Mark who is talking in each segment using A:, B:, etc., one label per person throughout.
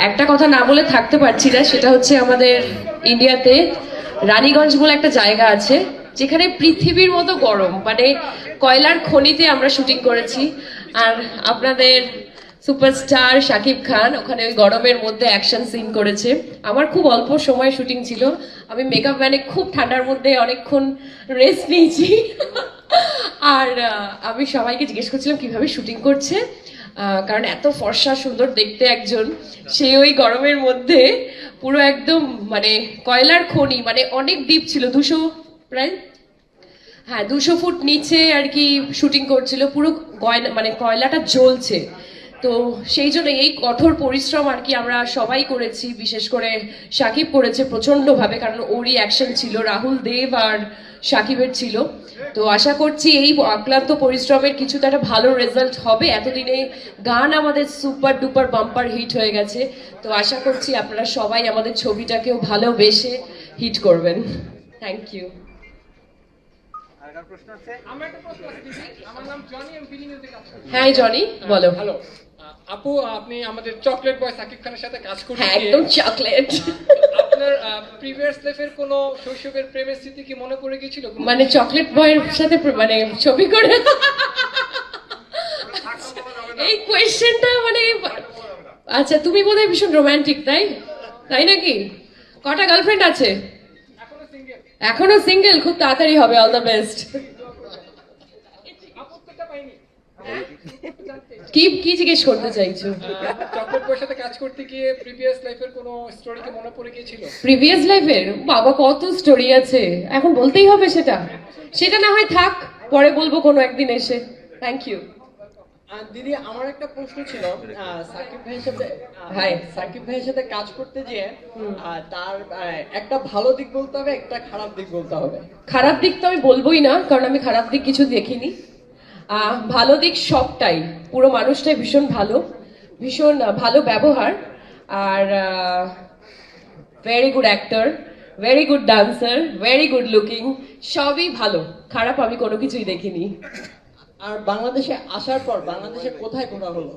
A: একটা কথা না বলে থাকতে পারছি না, সেটা হচ্ছে আমাদের ইন্ডিয়াতে রানীগঞ্জ বলে একটা জায়গা আছে যেখানে পৃথিবীর মতো গরম, মানে কয়লার খনিতে আমরা শুটিং করেছি। আর আপনাদের সুপারস্টার শাকিব খান ওখানে ওই গরমের মধ্যে অ্যাকশন সিন করেছে। আমার খুব অল্প সময় শুটিং ছিল, আমি মেকআপ ভ্যানে খুব ঠান্ডার মধ্যে অনেকক্ষণ রেস্ট নিয়েছি। আর আমি সবাইকে জিজ্ঞেস করছিলাম কিভাবে শুটিং করছে, কারণ এত ফর্সা সুন্দর দেখতে একজন, সে ওই গরমের মধ্যে পুরো একদম মানে কয়লার খনি, মানে অনেক ডিপ ছিল, 200 প্রায়, হ্যাঁ 200 ফুট নিচে আর কি শুটিং করছিল, পুরো মানে কয়লাটা জ্বলছে। তো সেই জন্য এই কঠোর পরিশ্রম আর কি আমরা সবাই করেছি, বিশেষ করে সাকিব করেছে প্রচন্ড ভাবে, কারণ ওরই অ্যাকশন ছিল, রাহুল দেব আর সাকিবের ছিল। তো আশা করছি এই অক্লান্ত পরিশ্রমের কিছু তো একটা ভালো রেজাল্ট হবে। এতদিনে গান আমাদের সুপার ডুপার বাম্পার হিট হয়ে গেছে, তো আশা করছি আপনারা সবাই আমাদের ছবিটাকেও ভালোবেসে হিট করবেন। Thank you. হ্যাঁ জনি বলো।
B: হ্যালো আপু, আপনি আমাদের চকলেট বয় সাকিব খানের সাথে কাজ করতে
A: হ্যাঁ একদম চকলেট।
B: আপনার প্রিভিয়াস লাইফের কোন শৈশবের প্রেমের স্মৃতি কি মনে পড়ে গিয়েছিল?
A: মানে চকলেট বয়ের সাথে মানে ছবি করে এই কোয়েশ্চেনটা মানে, আচ্ছা তুমি বোধহয় ভীষণ রোমান্টিক, তাই তাই নাকি? কটা গার্লফ্রেন্ড আছে? এখনো সিঙ্গেল? খুব তাড়াতাড়ি হবে, অল দ্য বেস্ট। কি কি জিজ্ঞেস করতে চাইছো?
B: চকলেট বয়ের সাথে কাজ করতে গিয়ে প্রিভিয়াস লাইফের কোন স্টোরি কি মনে পড়ে গিয়েছিল?
A: প্রিভিয়াস লাইফের বাবা কত স্টোরি আছে, এখন বলতেই হবে সেটা? সেটা না হয় থাক, পরে বলবো কোনো একদিন এসে। Thank you.
C: দিদি আমার একটা প্রশ্ন ছিল, সাকিব ভাইয়ের সাথে
A: হাই।
C: সাকিব ভাইয়ের সাথে কাজ করতে গিয়ে তার একটা ভালো দিক বলতে হবে, একটা খারাপ দিক বলতে হবে।
A: খারাপ দিক তো আমি বলবোই না, কারণ আমি খারাপ দিক কিছু দেখিনি। ভালো দিক সবটাই, পুরো মানুষটাই ভীষণ ভালো, ভীষণ ভালো ব্যবহার, are very good actor, very good dancer, very good looking, সবই ভালো, খারাপ আমি কোনো কিছুই দেখিনি।
C: আর বাংলাদেশে আসার পর বাংলাদেশে কোথায় ঘোরা হলো?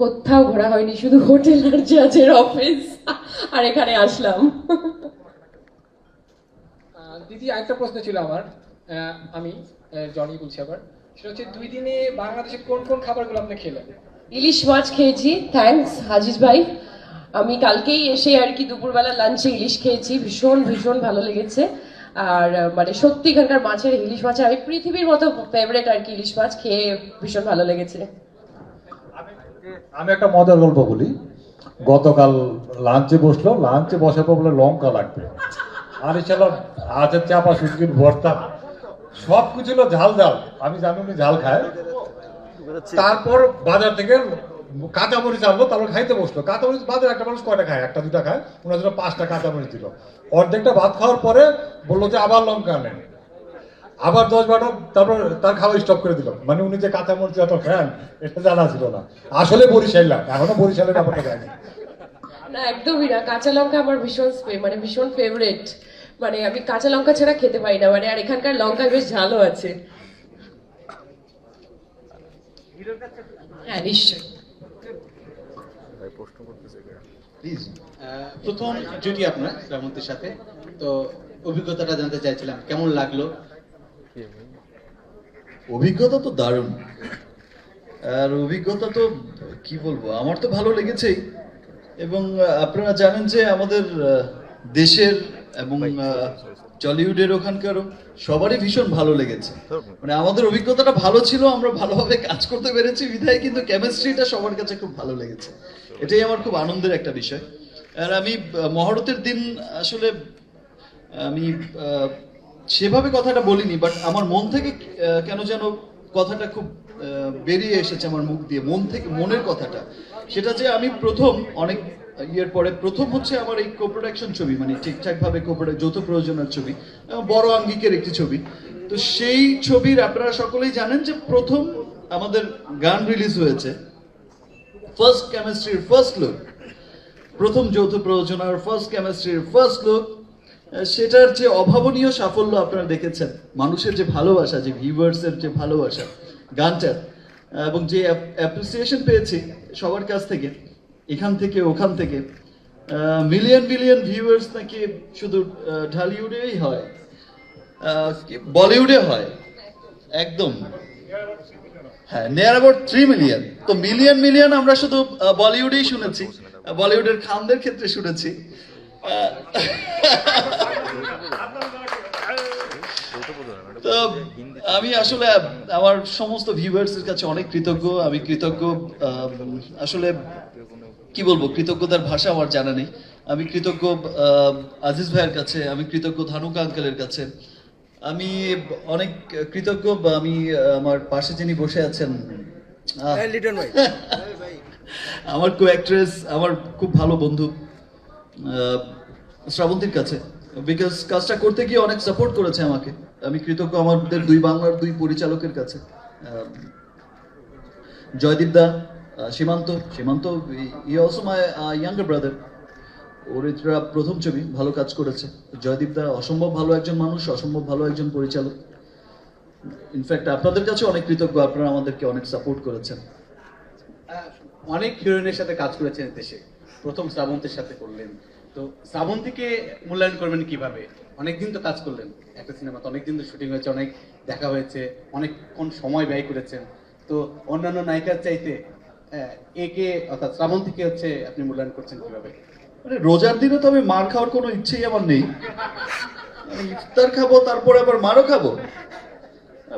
A: কোথাও ঘোরা হয়নি, শুধু হোটেল আর জাজের অফিস, আর এখানে আসলাম।
B: দিদি আরেকটা প্রশ্ন ছিল আমার, আমি জনি বলছি আবার, সেটা হচ্ছে 2 দিনে বাংলাদেশে কোন কোন খাবারগুলো আপনি খেলেন?
A: ইলিশ মাছ খেয়েছি, থ্যাঙ্কস হাজিজ ভাই। আমি কালকেই এসে আর কি দুপুরবেলা লাঞ্চে ইলিশ খেয়েছি, ভীষণ ভীষণ ভালো লেগেছে। আর মানে সত্যি এখানকার মাছের, ইলিশ মাছের আমি পৃথিবীর মতো ফেভারিট আর কি, ইলিশ মাছ খেয়ে ভীষণ ভালো লেগেছে।
D: আমি একটা মজার গল্প বলি। গতকাল লাঞ্চে বসার পর বলে লঙ্কা লাগবে, আর এছাড়া হাতের চাপা শুটকির ভর্তা, সব কিছু হলো ঝাল ঝাল। আমি জানি উনি ঝাল খায়। তারপর বাজার থেকে কাঁচামরিচ আনলো, তারপর খাইতে বসলো। কাঁচামরিচ বাজার একটা মানুষ কয়টা খায়? একটা দুটা খায়। ওনার জন্য 5টা কাঁচামরিচ দিল। অর্ধেকটা ভাত খাওয়ার পরে বললো যে আবার লঙ্কা আনেন, আবার 10-12টা, তারপর তার খাওয়া স্টপ করে দিল। মানে উনি যে কাঁচামরিচ এত খান এটা জানা ছিল না। আসলে বরিশাল, এখনো বরিশালের ব্যাপারটা জানি
A: না একদমই না, কাঁচা লঙ্কা আমার ভীষণ মানে ভীষণ ফেভারিট, মানে আমি কাঁচা লঙ্কা ছাড়া খেতে পারি না, মানে আর এখানকার লঙ্কা বেশ ঝালও আছে। হ্যাঁ নিশ্চয়ই।
E: প্লিজ। প্রথম জুটি আপনার শ্রাবন্তীর সাথে, তো অভিজ্ঞতাটা জানতে চাইছিলাম কেমন লাগলো?
F: অভিজ্ঞতা তো দারুণ, আর অভিজ্ঞতা তো কি বলবো, আমার তো ভালো লেগেছেই। এবং আপনারা জানেন যে আমাদের দেশের এবং টলিউডের ওখানকারও সবারই ভীষণ ভালো লেগেছে। মানে আমাদের অভিজ্ঞতাটা ভালো ছিল, আমরা ভালোভাবে কাজ করতে পেরেছি বিধায় কিন্তু কেমিস্ট্রিটা সবার কাছে খুব ভালো লেগেছে। এটাই আমার খুব আনন্দের একটা বিষয়। আর আমি মহরতের দিন আসলে আমি সেভাবে কথাটা বলিনি, বাট আমার মন থেকে কেন যেন কথাটা খুব বেরিয়ে এসেছে আমার মুখ দিয়ে, মন থেকে, মনের কথাটা। সেটা যে আমি প্রথম অনেক ইয়ের পরে প্রথম হচ্ছে আমার এই কোপ্রোডাকশন ছবি, মানে ঠিকঠাক ভাবে যৌথ প্রযোজনার ছবি, বড় আঙ্গিকের একটি ছবি। তো সেই ছবির আপনারা সকলেই জানেন যে প্রথম আমাদের গান রিলিজ হয়েছে, ফার্স্ট কেমিস্ট্রির ফার্স্ট লুক, প্রথম যৌথ প্রযোজনার ফার্স্ট কেমিস্ট্রির ফার্স্ট লুক। সেটার যে অভাবনীয় সাফল্য আপনারা দেখেছেন, মানুষের যে ভালোবাসা, যে ভিউয়ার্সের যে ভালোবাসা গানটার, এবং যে অ্যাপ্রিসিয়েশন পেয়েছি সবার কাছ থেকে, এখান থেকে ওখান থেকে মিলিয়ন মিলিয়ন ভিউয়ার্স নাকি শুধু ঢালিউডেই হয়, বলিউডে হয় একদম। হ্যাঁ, নিয়ার অ্যাবাউট 3 মিলিয়ন। তো মিলিয়ন মিলিয়ন আমরা শুধু বলিউডেই শুনেছি, বলিউডের খানদের ক্ষেত্রে শুনেছি। তো আমি আসলে আমার সমস্ত ভিউয়ার্সের কাছে অনেক কৃতজ্ঞ। আমি কৃতজ্ঞ, আসলে কি বলবো, কৃতজ্ঞতার ভাষা আমার জানা নেই। আমি কৃতজ্ঞ আজিজ ভাইয়ের কাছে, আমি কৃতজ্ঞ ধানুকা আঙ্কেলের কাছে, আমি অনেক কৃতজ্ঞ আমি আমার পাশে যিনি বসে আছেন
G: লিটন ভাই,
F: আমার কো অ্যাক্ট্রেস, আমার খুব ভালো বন্ধু শ্রাবন্তীর কাছে, বিকজ কাজটা করতে গিয়ে অনেক সাপোর্ট করেছে আমাকে। আমি কৃতজ্ঞ আমাদের বাংলার 2 পরিচালকের কাছে, জয়দীপ দা, সীমান্ত ই অলসো মাই ইয়াঙ্গার ব্রাদার। ওর এটা প্রথম ছবি, ভালো কাজ করেছে। জয়দীপ দা অসম্ভব ভালো একজন মানুষ, অসম্ভব ভালো একজন পরিচালক। ইনফ্যাক্ট আপনাদের কাছে অনেক কৃতজ্ঞ, আপনারা আমাদেরকে অনেক সাপোর্ট করেছেন।
E: অনেক হিরোইনের সাথে কাজ করেছেন দেশে, প্রথম শ্রাবন্তীর সাথে করলেন, তো শ্রাবন্তীকে মূল্যায়ন করবেন কিভাবে? অনেকদিন তো কাজ করলেন একটা সিনেমাতে, অনেকদিন তো শুটিং হয়েছে, অনেক দেখা হয়েছে, অনেকক্ষণ সময় ব্যয় করেছেন, তো অন্যান্য নায়িকার চাইতে একে অর্থাৎ শ্রাবন্তীকে হচ্ছে আপনি মূল্যায়ন করছেন কিভাবে?
F: মানে রোজার দিনে তো আমি মার খাওয়ার কোনো ইচ্ছেই আমার নেই। মানে ইফতার খাবো, তারপরে আবার মারও খাবো?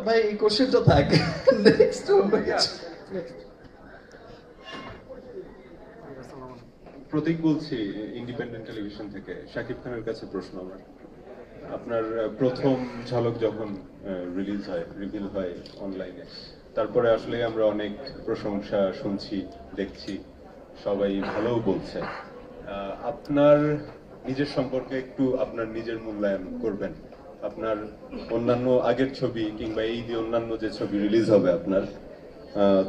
F: ভাই এই কোশ্চেনটা থাকে। নেক্সট
H: প্রতীক বলছি, ইন্ডিপেন্ডেন্ট টেলিভিশন থেকে। শাকিব খানের কাছে প্রশ্ন আমার। আপনার প্রথম ঝলক যখন রিভিল হয় অনলাইনে, তারপরে আসলে আমরা অনেক প্রশংসা শুনছি, দেখছি, সবাই ভালোও বলছে। আপনার নিজের সম্পর্কে একটু আপনার নিজের মূল্যায়ন করবেন। আপনার অন্যান্য আগের ছবি কিংবা এই যে অন্যান্য যে ছবি রিলিজ হবে আপনার,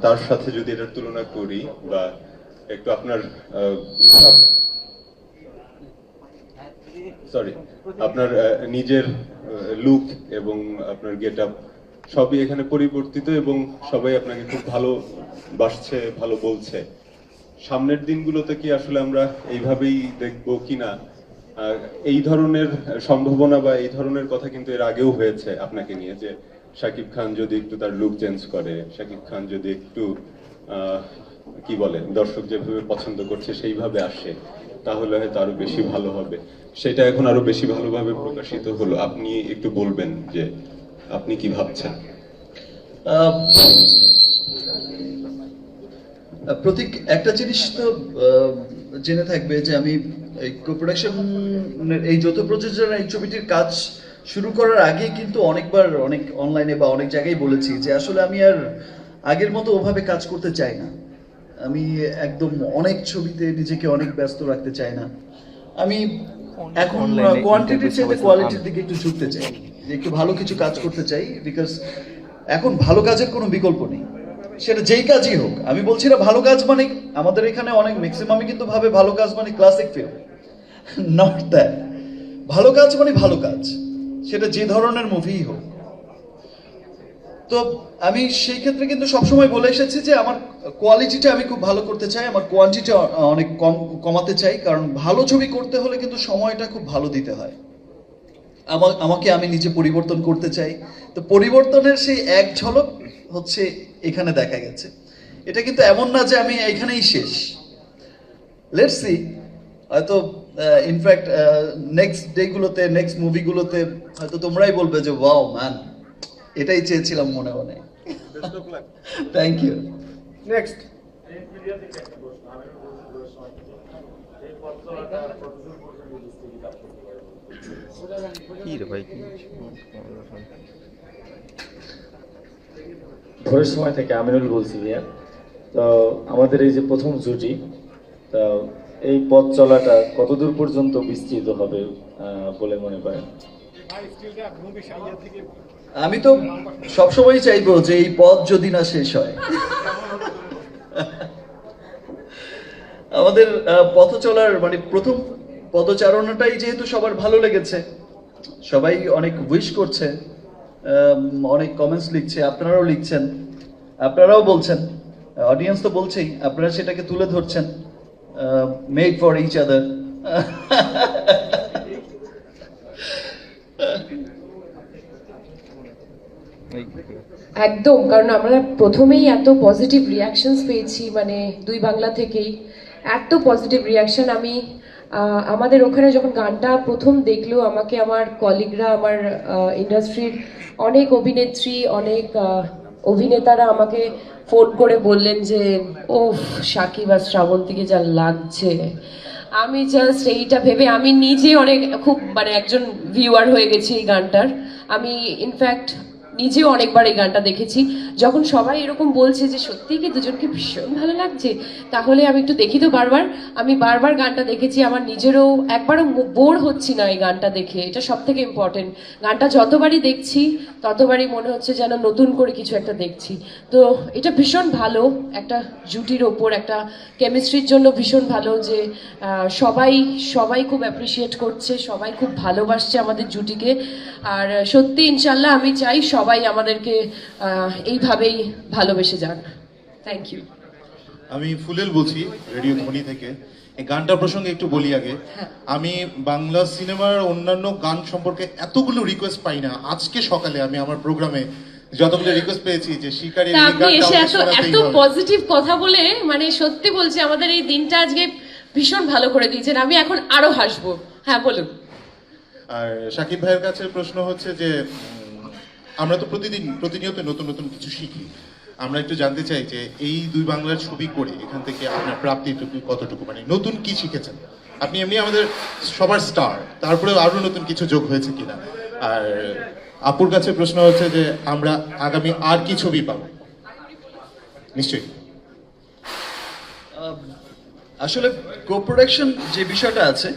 H: তার সাথে যদি এটার তুলনা করি, বা একটু আপনার আপনার নিজের লুক এবং আপনার গেট আপ সবই এখানে পরিবর্তিত, এবং সবাই আপনাকে খুব ভালো বাসছে, ভালো বলছে। সামনের দিনগুলোতে কি আসলে আমরা এইভাবেই দেখবো কিনা? এই ধরনের সম্ভাবনা বা এই ধরনের কথা কিন্তু এর আগেও হয়েছে আপনাকে নিয়ে, যে শাকিব খান যদি একটু তার লুক চেঞ্জ করে, শাকিব খান যদি একটু কি বলে, দর্শক যেভাবে পছন্দ করছে সেইভাবে আসে, তাহলে হয়তো আরো বেশি ভালো হবে। সেটা এখন আরো বেশি ভালোভাবে প্রকাশিত হলো। আপনি একটু বলবেন যে আপনি কি ভাবছেন?
F: প্রতীক, একটা জিনিস তো জেনে থাকবে যে আমি এই কো-প্রোডাকশন, এই যৌথ প্রযোজনা এই ছবিটির কাজ শুরু করার আগে কিন্তু অনেকবার অনেক অনলাইনে বা অনেক জায়গায় বলেছি যে আসলে আমি আর আগের মতো ওভাবে কাজ করতে চাই না। আমি একদম অনেক ছবিতে নিজেকে অনেক ব্যস্ত রাখতে চাই না। আমি এখন কোয়ান্টিটির চাইতে কোয়ালিটির দিকে একটু ঝুঁকতে চাই, যে একটু ভালো কিছু কাজ করতে চাই, বিকজ এখন ভালো কাজের কোনো বিকল্প নেই, সেটা যেই কাজই হোক। আমি বলছি না ভালো কাজ মানে, আমাদের এখানে অনেক ম্যাক্সিমামই কিন্তু ভাবে ভালো কাজ মানে ক্লাসিক ফিল্ম, নট দ্যাট। ভালো কাজ মানে ভালো কাজ, সেটা যে ধরনের মুভিই হোক। তো আমি সেই ক্ষেত্রে কিন্তু সবসময় বলে এসেছি যে আমার কোয়ালিটিটা আমি খুব ভালো করতে চাই, আমার কোয়ান্টিটি অনেক কমাতে চাই, কারণ ভালো ছবি করতে হলে কিন্তু সময়টা খুব ভালো দিতে হয়। আমাকে আমি নিজে পরিবর্তন করতে চাই। তো পরিবর্তনের সেই এক ঝলক হচ্ছে এখানে দেখা গেছে। এটা কিন্তু এমন না যে আমি এখানেই শেষ। লেটস সি, হয়তো ইনফ্যাক্ট নেক্সট ডেগুলোতে, নেক্সট মুভিগুলোতে হয়তো তোমরাই বলবে যে ওয়াও ম্যান, এটাই চেয়েছিলাম মনে মনে। Thank you.
B: নেক্সট।
I: ভোরের সময় থেকে আমিনুল বলছি ভাইয়া। তো আমাদের এই যে প্রথম জুটি, তো এই পথ চলাটা কতদূর পর্যন্ত বিস্তৃত হবে বলে মনে করেন?
F: আমি তো সবসময় চাইবো যে এই পথ যদি না শেষ হয়। আমাদের পথ চলার মানে প্রথম পদচারণাটাই যেহেতু সবার ভালো লেগেছে, সবাই অনেক উইশ করছে, অনেক কমেন্টস লিখছে, আপনারাও লিখছেন, আপনারাও বলছেন, অডিয়েন্স তো বলছেই, আপনারা সেটাকে তুলে ধরছেন। Made for each other.
A: একদম, কারণ আমরা প্রথমেই এত পজিটিভ রিয়াকশনস পেয়েছি, মানে দুই বাংলা থেকেই এত পজিটিভ রিয়াকশন। আমি আমাদের ওখানে যখন গানটা প্রথম দেখলো, আমাকে আমার কলিগরা, আমার ইন্ডাস্ট্রির অনেক অভিনেত্রী, অনেক অভিনেতারা আমাকে ফোন করে বললেন যে ও সাকিব আর শ্রাবন্তীকে যা লাগছে। আমি জাস্ট এইটা ভেবে আমি নিজে অনেক খুব মানে একজন ভিউয়ার হয়ে গেছি এই গানটার। আমি ইনফ্যাক্ট নিজেও অনেকবার এই গানটা দেখেছি। যখন সবাই এরকম বলছে যে সত্যিই কি দুজনকে ভীষণ ভালো লাগছে, তাহলে আমি একটু দেখি তো বারবার। আমি বারবার গানটা দেখেছি, আমার নিজেরও একবারও বোর হচ্ছি না এই গানটা দেখে। এটা সব থেকে ইম্পর্টেন্ট। গানটা যতবারই দেখছি ততবারই মনে হচ্ছে যেন নতুন করে কিছু একটা দেখছি। তো এটা ভীষণ ভালো একটা জুটির ওপর, একটা কেমিস্ট্রির জন্য ভীষণ ভালো যে সবাই সবাই খুব অ্যাপ্রিসিয়েট করছে, সবাই খুব ভালোবাসছে আমাদের জুটিকে। আর সত্যি ইনশাল্লাহ আমি চাই সবাই আমাদেরকে এইভাবেই ভালোবেসে যাক। Thank you.
J: আমি ফুলেল বলছি রেডিও ধ্বনি থেকে। এই গানটা প্রসঙ্গে একটু বলি আগে। আমি বাংলা সিনেমার অন্যান্য গান সম্পর্কে এতগুলো রিকোয়েস্ট পাই না। আজকে সকালে আমি আমার প্রোগ্রামে যতগুলো রিকোয়েস্ট পেয়েছি যে শিকারীর এই
A: আপনি এসে
J: গানটা
A: এত পজিটিভ কথা বলে, মানে সত্যি বলছি আমাদের এই দিনটা আজকে ভীষণ ভালো করে দিয়েছেন। আমি এখন আরো হাসবো। হ্যাঁ বলুন।
J: আর শাকিব ভাইয়ের কাছে প্রশ্ন হচ্ছে যে আমরা তো প্রতিনিয়ত নতুন নতুন কিছু শিখি। আমরা একটু জানতে চাই যে এই দুই বাংলার ছবি করে এখান থেকে আপনার প্রাপ্তিটুকু কতটুকু, মানে নতুন কি শিখেছেন আপনি? এমনি আমাদের সবার স্টার, তারপরেও আরো নতুন কিছু যোগ হয়েছে কিনা? আর আপুর কাছে প্রশ্ন হচ্ছে যে আমরা আগামী আর কি ছবি পাবো? নিশ্চয়ই।
F: আসলে কো-প্রোডাকশন যে বিষয়টা আছে,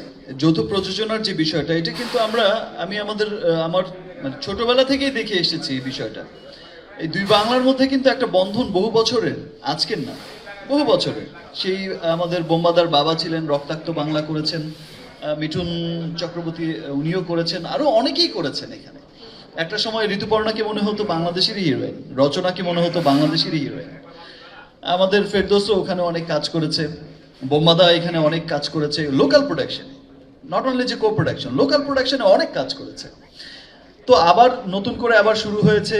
F: যৌথ প্রযোজনার যে বিষয়টা, এটা কিন্তু আমি আমার মানে ছোটবেলা থেকেই দেখে এসেছি এই বিষয়টা। এই দুই বাংলার মধ্যে কিন্তু একটা বন্ধন বহু বছরের, আজকের না, বহু বছরের। সেই আমাদের বোম্বাদার বাবা ছিলেন, রক্তাক্ত বাংলা করেছেন, মিঠুন চক্রবর্তী উনিও করেছেন, আরো অনেকেই করেছেন। এখানে একটা সময় ঋতুপর্ণাকে মনে হতো বাংলাদেশেরই হিরোইন, রচনাকে মনে হতো বাংলাদেশেরই হিরোইন। আমাদের ফেরদৌসও ওখানে অনেক কাজ করেছে, বোম্বাদা এখানে অনেক কাজ করেছে লোকাল প্রোডাকশনে, নট অনলি যে কো প্রোডাকশন, লোকাল প্রোডাকশনে অনেক কাজ করেছে। তো আবার নতুন করে আবার শুরু হয়েছে,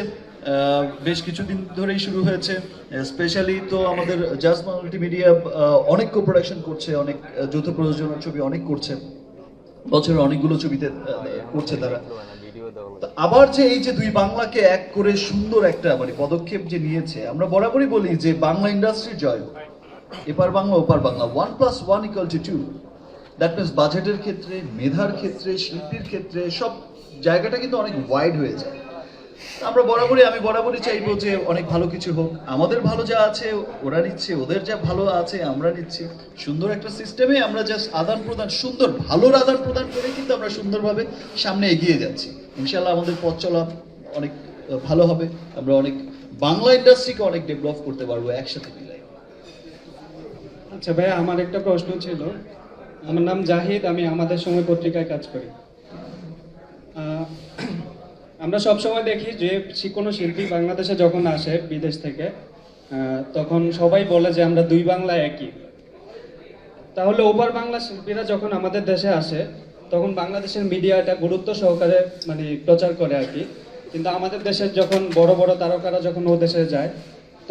F: বেশ কিছুদিন ধরেই শুরু হয়েছে। স্পেশালি তো আমাদের জাজ মাল্টিমিডিয়া অনেক কো প্রোডাকশন করছে, অনেক যৌথ প্রযোজনার ছবি অনেক করছে, বছরে অনেকগুলো ছবিতে করছে তারা। আবার যে এই যে দুই বাংলাকে এক করে সুন্দর একটা মানে পদক্ষেপ যে নিয়েছে, আমরা বরাবরই বলি যে বাংলা ইন্ডাস্ট্রির জয়, এপার বাংলা ওপার বাংলা, 1+1=2। দ্যাট মিনস বাজেটের ক্ষেত্রে, মেধার ক্ষেত্রে, শিল্পীর ক্ষেত্রে সব জায়গাটা কিন্তু অনেক ওয়াইড হয়ে যায়। আমি বরাবরই চাইবো যে অনেক ভালো কিছু হোক। আমাদের ভালো যা আছে ওরা নিচ্ছে, ওদের যা ভালো আছে আমরা নিচ্ছি। সুন্দর একটা সিস্টেমে আমরা জাস্ট আদান প্রদান, সুন্দর ভালোর আদান প্রদান করে কিন্তু আমরা সুন্দরভাবে সামনে এগিয়ে যাচ্ছি। ইনশাল্লাহ আমাদের পথ চলা অনেক ভালো হবে, আমরা অনেক বাংলা ইন্ডাস্ট্রিকে অনেক ডেভেলপ করতে পারবো একসাথে মিলে।
K: আচ্ছা ভাই, আমার একটা প্রশ্ন ছিল। আমার নাম জাহিদ, আমি আমাদের সময় পত্রিকায় কাজ করি। আমরা সব সময় দেখি যে কোনো শিল্পী বাংলাদেশে যখন আসে বিদেশ থেকে, তখন সবাই বলে যে আমরা দুই বাংলা একই। তাহলে ওপার বাংলা শিল্পীরা যখন আমাদের দেশে আসে, তখন বাংলাদেশের মিডিয়াটা গুরুত্ব সহকারে মানে প্রচার করে আর কি। কিন্তু আমাদের দেশের যখন বড় বড় তারকারা যখন ও দেশে যায়,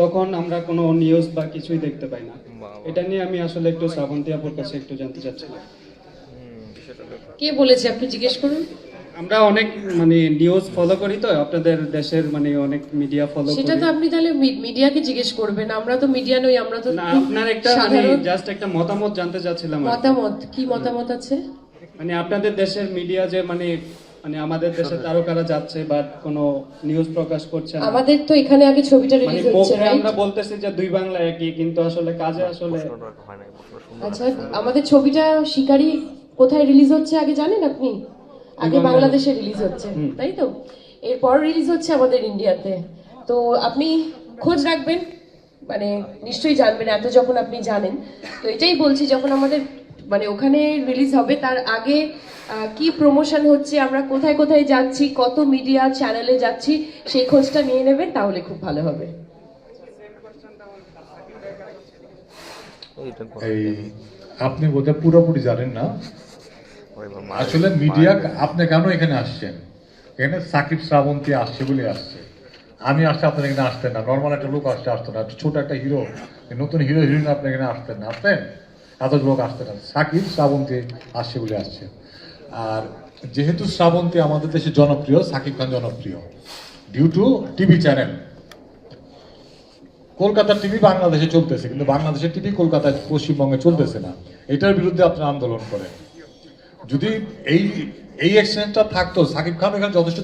K: তখন আমরা কোনো নিউজ বা কিছুই দেখতে পাই না। এটা নিয়ে আমি আসলে একটু শ্রাবন্তী আপুর কাছে একটু জানতে চাচ্ছিলাম।
A: কে বলেছে আপনি জিজ্ঞেস করুন।
K: আমরা অনেক মানে নিউজ ফলো করি, তো আপনাদের দেশের মানে অনেক মিডিয়া ফলো করি।
A: সেটা তো আপনি তাহলে মিডিয়াকে জিজ্ঞেস করবেন, আমরা তো মিডিয়া নই, আমরা তো
K: না, আপনার একটা মানে জাস্ট একটা মতামত জানতে চাচ্ছিলাম।
A: মতামত কি মতামত আছে?
K: মানে আপনাদের দেশের মিডিয়া যে মানে আমাদের দেশে তারকারা যাচ্ছে বাট কোনো নিউজ প্রকাশ করছে না।
A: আমাদের তো এখানে আগে ছবিটা রিলিজ হচ্ছে, রাইট?
K: আমরা বলতেছি যে দুই বাংলা একই, কিন্তু আসলে কাজে আসলে।
A: আচ্ছা, আমাদের ছবিটা শিকারী কোথায় রিলিজ হচ্ছে আগে জানেন আপনি? আগে বাংলাদেশে রিলিজ হচ্ছে, তাই তো? এরপর রিলিজ হচ্ছে আমাদের ইন্ডিয়াতে। তো আপনি খোঁজ রাখবেন, মানে নিশ্চয়ই জানবেন, এত যখন আপনি জানেন। তো এটাই বলছি, যখন আমাদের মানে ওখানে রিলিজ হবে তার আগে কি প্রমোশন হচ্ছে, আমরা কোথায় কোথায় যাচ্ছি, কত মিডিয়া চ্যানেলে যাচ্ছি, সেই খোঁজটা নিয়ে নেবেন, তাহলে খুব ভালো হবে।
D: এই আপনি বোধহয় পুরোপুরি জানেন না, আসলে মিডিয়া আপনি কেন এখানে আসছেন? এখানে সাকিব শ্রাবন্তী আসছে বলে আসছে। আমি আসতে আপনার এখানে আসতেন না, নর্মাল একটা লোক আসতো না, ছোট একটা হিরো, নতুন হিরো হিরোইন আপনি এখানে আসতেন না, আসতেন? এত লোক আসতেন না, সাকিব শ্রাবন্তী আসছে বলে আসছে। আর যেহেতু শ্রাবন্তী আমাদের দেশে জনপ্রিয়, সাকিব খান জনপ্রিয় ডিউ টু টিভি চ্যানেল। কলকাতার টিভি বাংলাদেশে চলতেছে, কিন্তু বাংলাদেশের টিভি কলকাতায় পশ্চিমবঙ্গে চলতেছে না। এটার বিরুদ্ধে আপনারা আন্দোলন করেন। যদি এই এক্সচেঞ্জটা থাকতো, সাকিব খান এখানে যথেষ্ট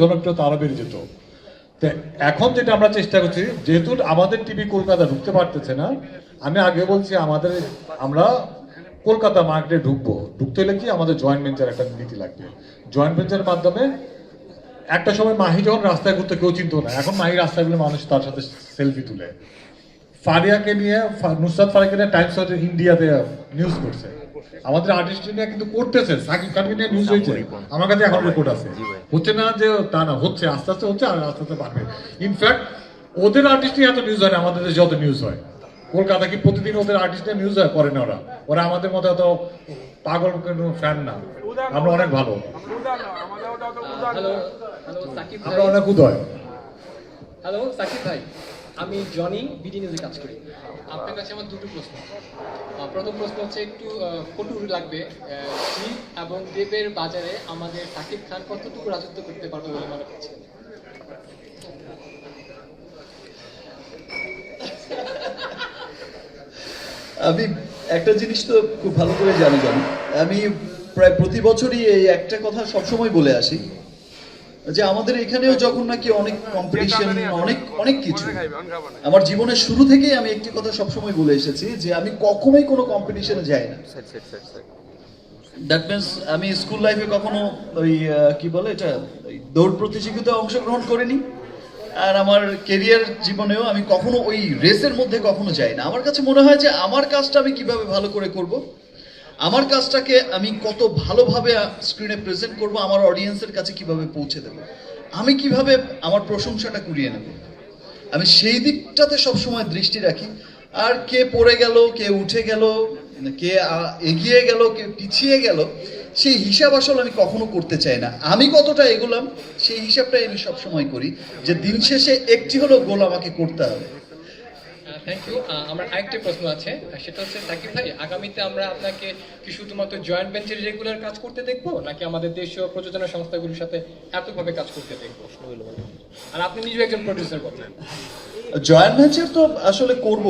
D: জনপ্রিয়তা আরো বেড়ে যেত। তো এখন যেটা আমরা চেষ্টা করছি, যেহেতু আমাদের টিভি কলকাতা ঢুকতে পারতেছে না, আমি আগে বলছি আমরা কলকাতা মার্কেটে ঢুকতে হলে কি আমাদের জয়েন্ট ভেঞ্চার একটা নীতি লাগবে। জয়েন্ট ভেঞ্চারের মাধ্যমে একটা সময় মাহি যখন রাস্তায় ঘুরতে কেউ চিনতো না, এখন মাহি রাস্তায় গেলে মানুষ তার সাথে সেলফি তুলে। ফারিয়াকে নিয়ে, নুসরাত ফারিয়াকে নিয়ে টাইমস অফ ইন্ডিয়াতে নিউজ করছে। আমাদের আর্টিস্ট নিয়ে কিন্তু করতেছে, সাকিব খানকে নিয়ে নিউজ হয়েছে, আমার কাছে এখন রিপোর্ট আছে। হচ্ছে না যে তা না, হচ্ছে, আস্তে আস্তে হচ্ছে, আর আস্তে আস্তে বাড়বে। ইনফ্যাক্ট ওদের আর্টিস্ট নিয়ে এত নিউজ হয় না, আমাদের দেশে যত নিউজ হয়। কলকাতা কি প্রতিদিন ওদের আর্টিস্ট নিয়ে নিউজ হয়? করে না ওরা আমাদের মতো এত পাগল ফ্যান না, আমরা অনেক ভালো, আমরা অনেক উদয়।
B: হ্যালো সাকিব ভাই, আমি জনি, বিডি নিউজে কাজ করি। আপনার কাছে আমার দুটো প্রশ্ন। প্রথম প্রশ্ন হচ্ছে একটু কটু লাগবে, শিব এবং দেবের বাজারে আমাদের সাকিব খান কতটুকু রাজত্ব করতে পারবে বলে মনে হচ্ছে?
F: আমি একটা জিনিস তো খুব ভালো করে জানি, আমি প্রায় প্রতি বছরই এই একটা কথা সবসময় বলে আসি, যে আমাদের এখানেও যখন নাকি অনেক কম্পিটিশন, অনেক কিছু, আমার জীবনের শুরু থেকেই আমি একটি কথা সবসময় বলে এসেছি, যে আমি কখনোই কোনো কম্পিটিশনে যাই না। দ্যাট মিনস আমি স্কুল লাইফে কখনো ওই কি বলে এটা, দৌড় প্রতিযোগিতায় অংশগ্রহণ করিনি, আর আমার কেরিয়ার জীবনেও আমি কখনো ওই রেসের মধ্যে কখনো যাই না। আমার কাছে মনে হয় যে আমার কাজটা আমি কিভাবে ভালো করে করব, আমার কাজটাকে আমি কত ভালোভাবে স্ক্রিনে প্রেজেন্ট করব, আমার অডিয়েন্সের কাছে কিভাবে পৌঁছে দেব, আমি কিভাবে আমার প্রশংসাটা কুড়িয়ে নেব, আমি সেই দিকটাতে সবসময় দৃষ্টি রাখি। আর কে পড়ে গেল, কে উঠে গেল, কে এগিয়ে গেল, কে পিছিয়ে গেল, সেই হিসাব আসলে আমি কখনো করতে চাই না। আমি কতটা এগোলাম সেই হিসাবটাই আমি সবসময় করি, যে দিন শেষে একটি হলো গোল আমাকে করতে হবে।
B: Thank you. আমার আরেকটা প্রশ্ন আছে, সেটা হচ্ছে সাকিব ভাই, আগামীতে আমরা আপনাকে কি শুধুমাত্র জয়েন্ট ভেঞ্চারে রেগুলার কাজ করতে দেখবো, নাকি আমাদের দেশীয় প্রযোজনা সংস্থাগুলোর সাথে এককভাবে কাজ করতে দেখবো? আর আপনি নিজেও একজন প্রডিউসার বলেন।
F: জয়েন্ট ভেঞ্চার তো আসলে করব,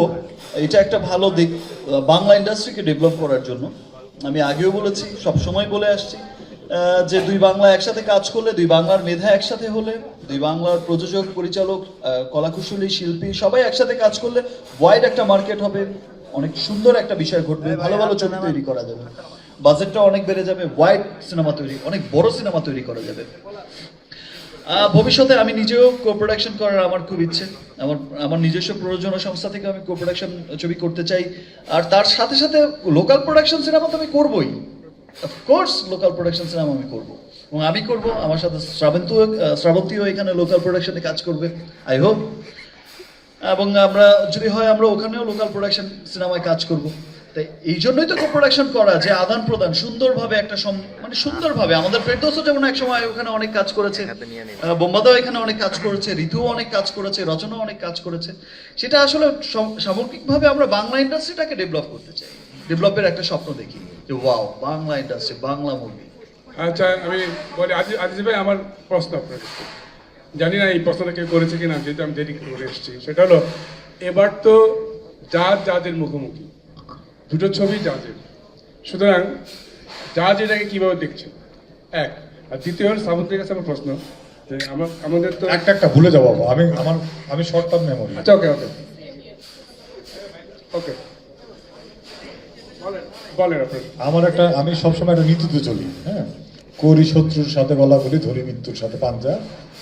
F: এটা একটা ভালো দিক বাংলা ইন্ডাস্ট্রিকে ডেভেলপ করার জন্য। আমি আগেও বলেছি, সব সময় বলে আসছি, যে দুই বাংলা একসাথে কাজ করলে, দুই বাংলার মেধা একসাথে হলে, দুই বাংলার প্রযোজক, পরিচালক, কলাকুশলী, শিল্পী সবাই একসাথে কাজ করলে ওয়াইড একটা মার্কেট হবে, অনেক সুন্দর একটা বিষয় ঘটবে, ভালো ভালো ছবি তৈরি করা যাবে, বাজেটটা অনেক বেড়ে যাবে, ওয়াইড সিনেমা তৈরি, অনেক বড় সিনেমা তৈরি করা যাবে। ভবিষ্যতে আমি নিজেও কো প্রোডাকশন করার আমার খুব ইচ্ছে, আমার নিজস্ব প্রযোজনা সংস্থা থেকে আমি কো প্রোডাকশন ছবি করতে চাই। আর তার সাথে সাথে লোকাল প্রোডাকশন সিনেমা তো আমি করবোই, অফকোর্স লোকাল প্রোডাকশন সিনেমা আমি করব, এবং আমি করব, আমার সাথে শ্রাবন্তীও এখানে লোকাল প্রোডাকশনে কাজ করবে, আই হোপ। এবং আমরা যদি হয় আমরা ওখানেও লোকাল প্রোডাকশন সিনেমায় কাজ করব। তাই এই জন্যই তো কো প্রোডাকশন করা, যে আদান প্রদান সুন্দরভাবে একটা মানে সুন্দরভাবে। আমাদের ফেরদৌসও যেমন এক সময় ওখানে অনেক কাজ করেছে, বোম্বাদাও এখানে অনেক কাজ করেছে, ঋতুও অনেক কাজ করেছে, রচনাও অনেক কাজ করেছে। সেটা আসলে সামগ্রিকভাবে আমরা বাংলা ইন্ডাস্ট্রিটাকে ডেভেলপ করতে চাই, ডেভেলপের একটা স্বপ্ন দেখি, যে wow Bangla industry, Bangla movie.
L: আচ্ছা, আমি বলি আজিজ ভাই, আমার প্রশ্ন আপনাকে, জানি না এই প্রশ্নটা কেউ করেছে কিনা, যেহেতু আমি দেরি করে এসেছি, সেটা হলো এবার তো জাজের মুখোমুখি, দুটো ছবি জাজের, সুতরাং জাজ এটাকে কিভাবে দেখছে, এক। আর দ্বিতীয় হল শ্রাবন্তীর কাছে আমার প্রশ্ন, যে আমাদের তো
D: একটা ভুলে যাবো, আমি শর্ট টার্ম মেমোরি।
L: আচ্ছা, ওকে ওকে ওকে, বলেন আপনার।
D: আমি সবসময় একটা নীতিতে চলি, হ্যাঁ, করি শত্রুর সাথে গলাগলি, ধরি মৃত্যুর সাথে পাঞ্জা,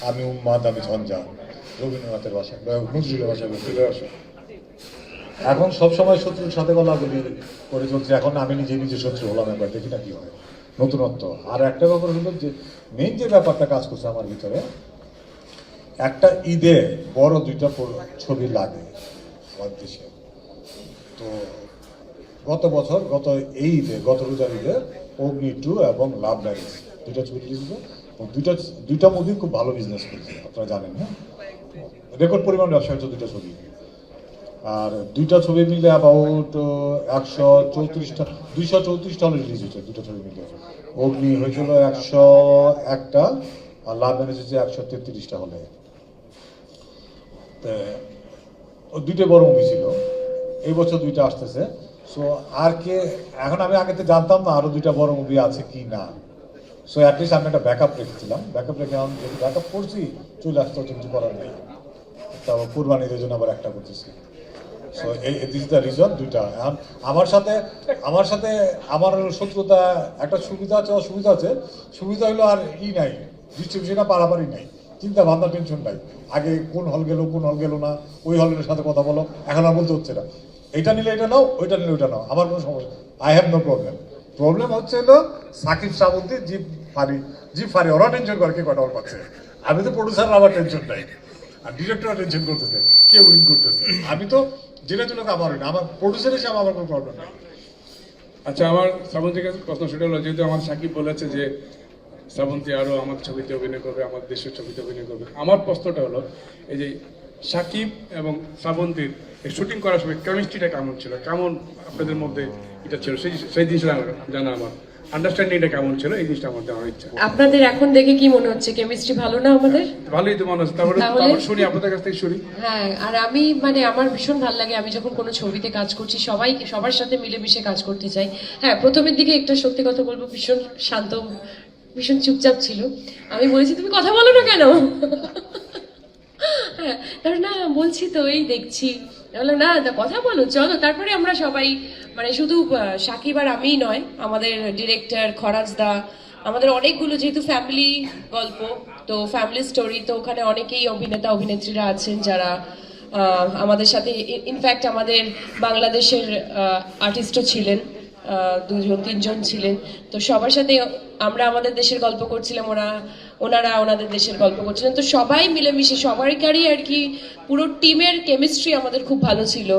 D: আমি উন্মাদ আমি ঝঞ্ঝা, রবীন্দ্রনাথের ভাষা, নজরুলের ভাষা, এখন সবসময় শত্রুর সাথে গলাগলি করে চলছে, এখন আমি নিজে শত্রু হলাম, একবার দেখি না কি হয়, নতুনত্ব। আর একটা ব্যাপার হলো যে মেইন যে ব্যাপারটা কাজ করছে আমার ভিতরে, একটা ঈদে বড় দুইটা ছবি লাগে আমার দেশে, তো গত এই ঈদে, গত রোজার ঈদে অগ্নি 2 এবং লাভ ম্যারেজ দুইটা ছবি রিলিজ হলো। দুইটা মুভি খুব ভালো বিজনেস করেছে, আপনারা জানেন। হ্যাঁ, রেকর্ড পরিমাণ ব্যবসা হচ্ছে দুইটা ছবি। আর দুইটা ছবি মিলে অ্যাবাউট 234টা হলে রিলিজ হয়েছে দুটো ছবি মিলে। অগ্নি হয়েছিল 101টা আর লাভ ম্যারেজ হচ্ছে 133টা হলে। দুইটা বড় মুভি ছিল, এই বছর দুইটা আসতেছে। সো আর কে এখন আমি আগে তো জানতাম না আরো দুইটা বড় মুভি আছে কি না। সো অ্যাটলিস্ট আমি একটা ব্যাকআপ রেখেছিলাম, ব্যাকআপ রেখে আমি যদি ব্যাকআপ করছি চলে আসতে হচ্ছে, কিছু করার নেই। তারপর কুরবানিদের জন্য আবার একটা করতেছি। So this is the reason. দুইটা এখন আমার সাথে আমার শত্রুতা, একটা সুবিধা আছে অসুবিধা আছে। সুবিধা হলো আর নাই, ডিস্ট্রিবিউশনটা পারাপারি নাই, চিন্তা ভাবনা টেনশন নাই। আগে কোন হল গেল না, ওই হলের সাথে কথা বলো, এখন আর বলতে হচ্ছে না এইটা নিলে এটা নাও, ওইটা নিলে ওইটা নাও, আমার কোনো সমস্যা, I have no problem. Problem হচ্ছে হলো সাকিব শ্রাবন্তী জিপ ফারি ওরা টেনশন করে কে কটা হল পাচ্ছে। আমি তো প্রডিউসার, আমার টেনশন নাই, আর ডিরেক্টররা টেনশন করতেছে কে উইন করতেছে। আমি তো যেটা জন্য আমার হয় না, আমার প্রডিউসার হিসেবে আমার কোনো প্রবলেম নেই।
L: আচ্ছা, আমার শ্রাবন্তীর কাছে প্রশ্ন সেটা হলো, যেহেতু আমার সাকিব বলেছে যে শ্রাবন্তী আরও আমার ছবিতে অভিনয় করবে, আমার দেশের ছবিতে অভিনয় করবে, আমার প্রশ্নটা হলো এই যে সাকিব এবং শ্রাবন্তীর শুটিং করার সময় কেমিস্ট্রিটা কেমন ছিল, কেমন আপনাদের মধ্যে এটা ছিল, সেই জিনিসটা জানা, আমার আন্ডারস্ট্যান্ডিংটা কেমন ছিল, এই জিনিসটা আমার জানার ইচ্ছা।
A: আপনাদের এখন দেখে কি মনে হচ্ছে, কেমিস্ট্রি ভালো না আমাদের?
L: ভালোই তো মনে হচ্ছে। তারপরে শুনি আপনাদের কাছ থেকে শুনি।
A: হ্যাঁ, আর আমার ভীষণ ভালো লাগে, আমি যখন কোনো ছবিতে কাজ করছি সবার সাথে মিলেমিশে কাজ করতে চাই। হ্যাঁ, প্রথমের দিকে একটা সত্যি কথা বলবো, ভীষণ শান্ত, ভীষণ চুপচাপ ছিল। আমি বলেছি তুমি কথা বলো না কেন? হ্যাঁ, তারপর না বলছি তো এই দেখছি, বললাম না কথা বলো চলো। তারপরে আমরা সবাই মানে শুধু সাকিব আর আমিই নয়, আমাদের ডিরেক্টর খরাজ দা, আমাদের অনেকগুলো, যেহেতু ফ্যামিলি গল্প তো ফ্যামিলি স্টোরি, তো ওখানে অনেকেই অভিনেতা অভিনেত্রীরা আছেন যারা আমাদের সাথে, ইনফ্যাক্ট আমাদের বাংলাদেশের আর্টিস্টও ছিলেন, 2-3জন ছিলেন। তো সবার সাথে আমরা আমাদের দেশের গল্প করছিলাম, ওনারা ওনাদের দেশের গল্প করছিলেন। তো সবাই মিলেমিশে সবাইকারই আর কি, পুরো টিমের কেমিস্ট্রি আমাদের খুব ভালো ছিল।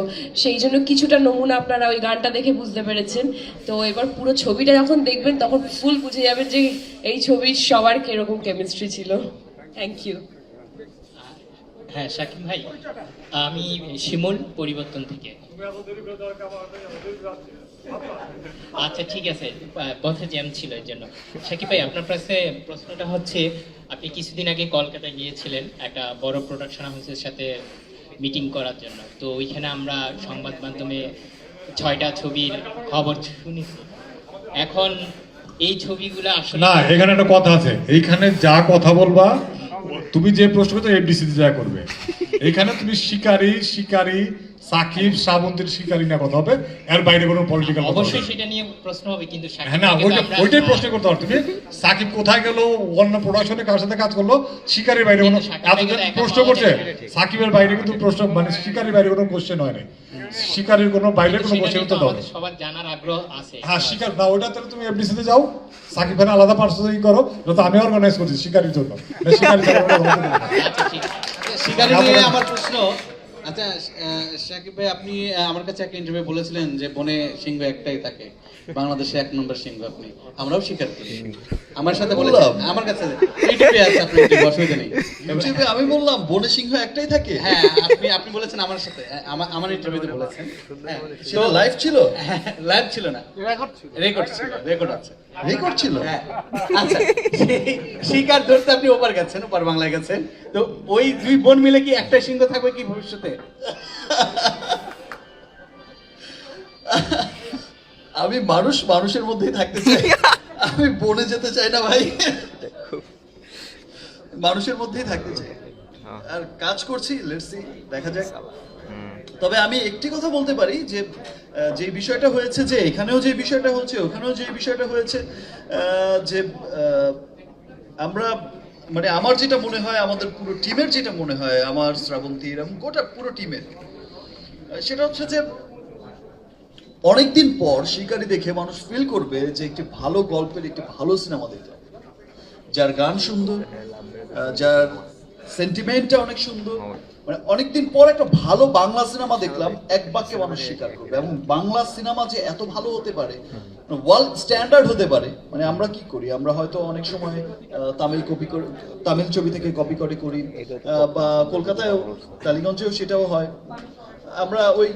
A: সেই জন্য কিছুটা নমুনা আপনারা ওই গানটা দেখে বুঝতে পেরেছেন। তো এবার পুরো ছবিটা যখন দেখবেন তখন ফুল বুঝে যাবেন যে এই ছবির সবার কিরকম কেমিস্ট্রি ছিল। Thank you.
M: হ্যাঁ শাকিব ভাই, আমি শিমুল পরিবর্তন থেকে। আচ্ছা ঠিক আছে, পথে জ্যাম ছিল এর জন্য। শাকিব ভাই, আপনার কাছে প্রশ্নটা হচ্ছে, আপনি কিছুদিন আগে কলকাতায় গিয়েছিলেন একটা বড় প্রোডাকশন হাউসের সাথে মিটিং করার জন্য। তো ওইখানে আমরা সংবাদ মাধ্যমে 6টা ছবির খবর শুনেছি। এখন এই ছবিগুলো আসলে
D: না, এখানে একটা কথা আছে, এইখানে যা কথা বলবা তুমি যে প্রশ্ন করতে এফডিসি যা করবে, এইখানে তুমি শিকারী সাকিব শ্রাবন্তীর শিকারী না কথা হবে, এর বাইরে কোনো পলিটিক্যাল
M: অবশ্যই সেটা নিয়ে প্রশ্ন হবে, কিন্তু
D: হ্যাঁ না, ওইটাই প্রশ্ন করতে হবে। তুমি সাকিব কোথায় গেল, অন্য প্রোডাকশনে কার সাথে কাজ করলো, শিকারীর বাইরে কোনো এতদিন প্রশ্ন করছে, সাকিবের বাইরে কিন্তু প্রশ্ন, মানে শিকারীর বাইরে কোনো কোশ্চেন হয় নাই, শিকারীর কোনো বাইরে কোনো কোশ্চেন উত্তর দাও।
M: সবার জানার আগ্রহ আছে।
D: হ্যাঁ, শিকার না, ওইটা তাহলে তুমি এফডিসি তে যাও, সাকিব খান আলাদা পার্সোনালি করো, যত আমি অর্গানাইজ করছি শিকারীর জন্য।
E: শিকারী নিয়ে আমার প্রশ্ন, আচ্ছা শাকিব ভাই, আপনি আমার কাছে একটা ইন্টারভিউ বলেছিলেন যে বনে সিংহ একটাই থাকে, বাংলাদেশে 1 নম্বর সিংহ আপনি, আমরাও স্বীকার করি। আমার সাথে বলেছেন, আমার কাছে ইউটিউবে আছে, আপনি ইউটিউবে অসুবিধা নেই।
F: ইউটিউবে আমি বললাম বনে সিংহ একটাই থাকে।
E: হ্যাঁ, আপনি বলেছেন আমার সাথে, আমার ইন্টারভিউতে বলেছেন।
F: সেটা লাইভ ছিল?
E: লাইভ ছিল না, রেকর্ড ছিল, রেকর্ড আছে।
F: রেকর্ড ছিল?
E: হ্যাঁ। আচ্ছা, শিকার ধরতে আপনি ওপার গেছেন, ওপার বাংলায় গেছেন, তো ওই 2 বোন মিলে কি একটা সিংহ থাকবে কি ভবিষ্যতে?
F: আমি মানুষের মধ্যেই থাকতে চাই, আমি বনে যেতে চাই না ভাই, মানুষের মধ্যেই থাকতে চাই। আর কাজ করছি, লেটস সি, দেখা যাক। তবে আমি একটি কথা বলতে পারি যে যে বিষয়টা হয়েছে, যে এখানেও যে বিষয়টা হচ্ছে, ওখানেও যে বিষয়টা হয়েছে, যে আমরা, মানে আমার যেটা মনে হয়, আমাদের পুরো টিমের যেটা মনে হয়, আমার শ্রাবন্তীর এবং গোটা পুরো টিমের, সেটা হচ্ছে যে অনেকদিন পর শিকারী দেখে মানুষ ফিল করবে যে একটি ভালো গল্পের, একটি ভালো সিনেমা দেখলাম, যার গান সুন্দর, যার সেন্টিমেন্টটা অনেক সুন্দর, মানে অনেকদিন পর একটা ভালো বাংলা সিনেমা দেখলাম, এক বাক্যে মানুষ স্বীকার করবে। এবং বাংলা সিনেমা যে এত ভালো হতে পারে, ওয়ার্ল্ড স্ট্যান্ডার্ড হতে পারে, মানে আমরা কি করি, আমরা হয়তো অনেক সময় তামিল ছবি থেকে কপি করে করি, বা কলকাতায়ও টালিগঞ্জেও সেটাও হয়, আমরা ওই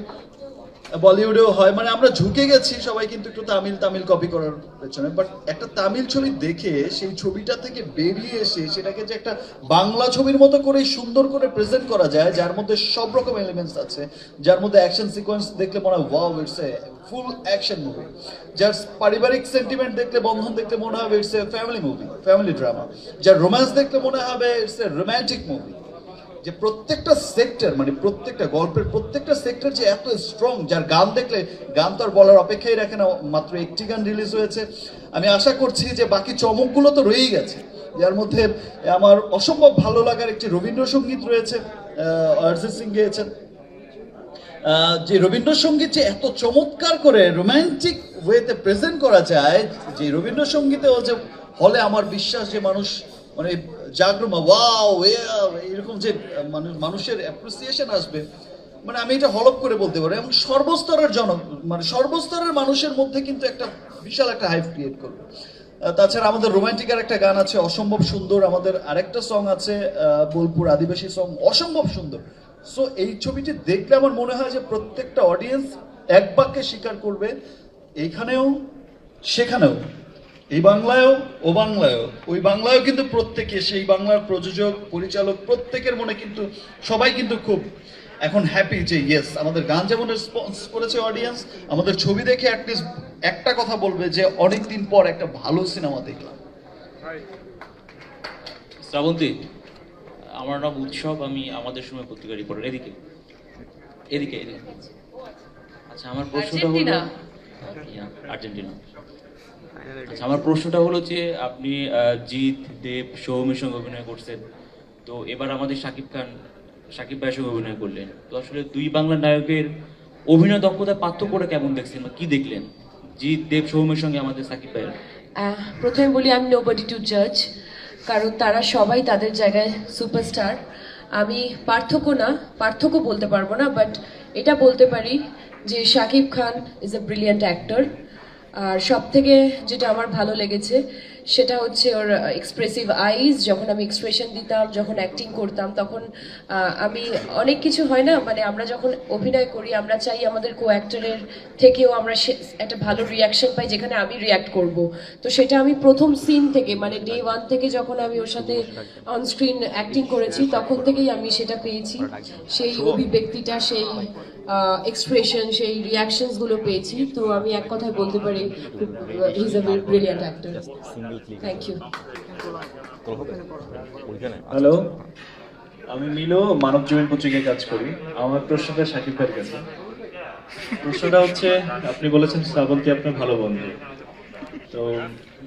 F: বলিউডেও হয়, মানে আমরা ঝুঁকে গেছি সবাই কিন্তু একটু তামিল কপি করার পেছনে। বাট একটা তামিল ছবি দেখে সেই ছবিটা থেকে বেরিয়ে এসে সেটাকে যে একটা বাংলা ছবির মতো করে সুন্দর করে প্রেজেন্ট করা যায়, যার মধ্যে সব রকম এলিমেন্টস আছে, যার মধ্যে অ্যাকশন সিকোয়েন্স দেখলে মনে হয় wow it's a full action movie, যার পারিবারিক সেন্টিমেন্ট দেখলে, বন্ধন দেখলে মনে হবে it's a family movie, family drama, যার রোম্যান্স দেখলে মনে হবে ইটস এ রোম্যান্টিক মুভি। যে প্রত্যেকটা সেক্টর, মানে প্রত্যেকটা গল্পের প্রত্যেকটা সেক্টর যে এত স্ট্রং, যার গান দেখলে, গান তো আর বলার অপেক্ষাই রাখে না, মাত্র একটি গান রিলিজ হয়েছে, আমি আশা করছি যে বাকি চমকগুলো তো রয়েই গেছে, যার মধ্যে আমার অসম্ভব ভালো লাগার একটি রবীন্দ্রসঙ্গীত রয়েছে, অরিজিৎ সিং গেয়েছেন, যে রবীন্দ্রসঙ্গীত যে এত চমৎকার করে রোম্যান্টিক ওয়েতে প্রেজেন্ট করা যায়, যে রবীন্দ্রসঙ্গীতেও যে হলে আমার বিশ্বাস যে মানুষ মানে জাগরুমা ওয়াও এরকম যে মানুষের অ্যাপ্রিসিয়েশন আসবে, মানে আমি এটা হলপ করে বলতে পারি। এবং সর্বস্তরের মানে সর্বস্তরের মানুষের মধ্যে কিন্তু একটা বিশাল একটা হাইপ ক্রিয়েট করবে। তাছাড়া আমাদের রোমান্টিকের একটা গান আছে অসম্ভব সুন্দর, আমাদের আরেকটা সং আছে বোলপুর আদিবাসী সং, অসম্ভব সুন্দর। সো এই ছবিটি দেখলে আমার মনে হয় যে প্রত্যেকটা অডিয়েন্স এক বাক্যে স্বীকার করবে, এইখানেও সেখানেও, এই বাংলায়ও ও বাংলায়ও, ওই বাংলায়ও কিন্তু প্রত্যেকে, সেই বাংলার প্রযোজক পরিচালক প্রত্যেকের মনে কিন্তু সবাই কিন্তু খুব এখন হ্যাপি যে ইয়েস, আমাদের গান যেমন রেসপন্স করেছে অডিয়েন্স, আমাদের ছবি দেখে অ্যাটলিস্ট একটা কথা বলবে যে অনেকদিন পর একটা ভালো সিনেমা দেখলাম।
N: শ্রাবন্তী, আমার নাম উৎসব, আমি আমাদের সময় পত্রিকা রিপোর্টার। এদিকে এদিকে এদিকে। আচ্ছা, আমার প্রশ্নটা হলো আর্জেন্টিনা। আচ্ছা, আমার প্রশ্নটা হলো যে আপনি জিৎ, দেব, সৌমের সঙ্গে অভিনয় করছেন, তো এবার আমাদের শাকিব ভাইয়ের সঙ্গে অভিনয় করলেন, তো আসলে দুই বাংলা নায়কের অভিনয় দক্ষতার পার্থক্যটা কেমন দেখছেন বা কি দেখলেন জিৎ, দেব, সৌমের সঙ্গে আমাদের শাকিব ভাইয়ের?
A: প্রথমে বলি আই এম নোবডি টু জাজ, কারণ তারা সবাই তাদের জায়গায় সুপারস্টার। আমি পার্থক্য বলতে পারবো না, বাট এটা বলতে পারি যে Shakib Khan is a brilliant actor. আর সব থেকে যেটা আমার ভালো লেগেছে সেটা হচ্ছে ওর এক্সপ্রেসিভ আইজ। যখন আমি এক্সপ্রেশন দিতাম, যখন অ্যাক্টিং করতাম, তখন আমি অনেক কিছু হয় না, মানে আমরা যখন অভিনয় করি আমরা চাই আমাদের কো অ্যাক্টরের থেকেও আমরা একটা ভালো রিয়াকশন পাই, যেখানে আমি রিয়াক্ট করব। তো সেটা আমি প্রথম সিন থেকে, মানে ডে 1 থেকে যখন আমি ওর সাথে অনস্ক্রিন অ্যাক্টিং করেছি, তখন থেকেই আমি সেটা পেয়েছি, সেই অভিব্যক্তিটা, সেই এক্সপ্রেশন, সেই রিয়াকশনসগুলো পেয়েছি। তো আমি এক কথায় বলতে পারি he is a brilliant actor. Thank you.
I: Hello, আমি মিলো, মানব জীবন পত্রিকায় কাজ করি। আমার প্রশ্নটা শাকিব ভাইয়ের কাছে। প্রশ্নটা হচ্ছে, আপনি বলেছেন শ্রাবন্তী আপনার ভালো বন্ধু, তো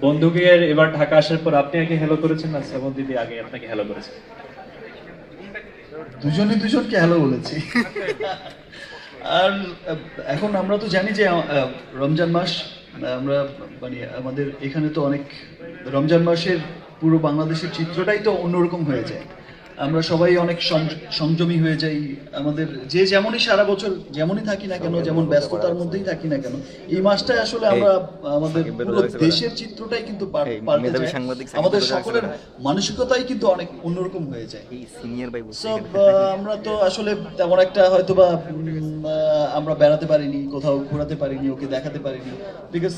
I: বন্ধুকে এবার ঢাকা আসার পর আপনি আগে হ্যালো করেছেন না শ্রাবন্তী দিয়ে আগে আপনাকে হ্যালো করেছেন?
F: দুজনকে হ্যালো বলেছি। আর এখন আমরা তো জানি যে রমজান মাস, আমরা মানে আমাদের এখানে তো অনেক রমজান মাসের পুরো বাংলাদেশের চিত্রটাই তো অন্যরকম হয়ে যায়, আমরা সবাই অনেক সংযমী হয়ে যাই, আমাদের যে যেমনই সারা বছর যেমনই থাকি না কেন, যেমন ব্যস্ততার মধ্যেই থাকি না কেন, এই মাসটায় আসলে আমরা আমাদের পুরো দেশের চিত্রটাই কিন্তু পাল্টে যায়, আমাদের সকলের মানসিকতাই কিন্তু অনেক অন্যরকম হয়ে যায়। সব আমরা তো আসলে তেমন একটা হয়তোবা আমরা বেড়াতে পারিনি, কোথাও ঘোরাতে পারিনি, ওকে দেখাতে পারিনি, বিকজ